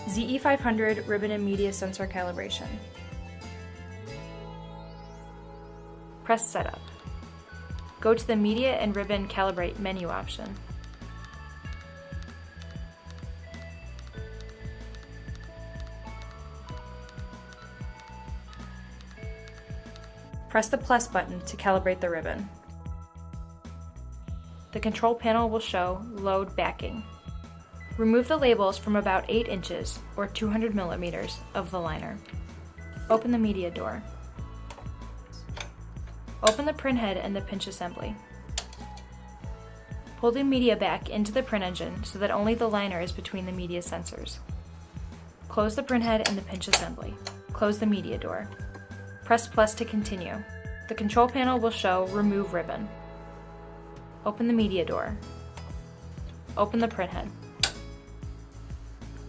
ZE500 ribbon and media sensor calibration. Press Setup. Go to the Media and Ribbon Calibrate menu option. Press the plus button to calibrate the ribbon. The control panel will show Load Backing. Remove the labels from about 8 inches, or 200 millimeters, of the liner. Open the media door. Open the print head and the pinch assembly. Pull the media back into the print engine so that only the liner is between the media sensors. Close the print head and the pinch assembly. Close the media door. Press plus to continue. The control panel will show Remove Ribbon. Open the media door. Open the print head.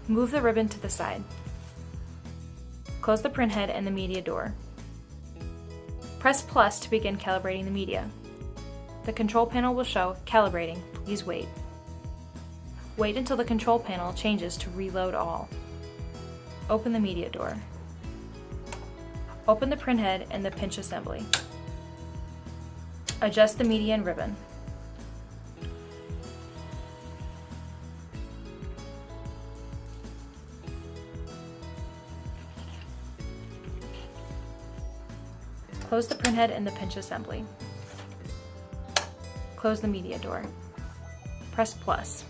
Move the ribbon to the side. Close the print head and the media door. Press plus to begin calibrating the media. The control panel will show Calibrating. Please wait. Wait until the control panel changes to Reload All. Open the media door. Open the print head and the pinch assembly. Adjust the media and ribbon. Close the print head and the pinch assembly. Close the media door. Press plus.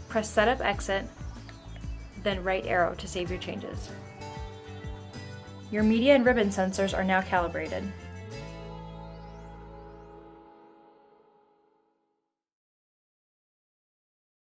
Press Setup Exit, then right arrow to save your changes. Your media and ribbon sensors are now calibrated.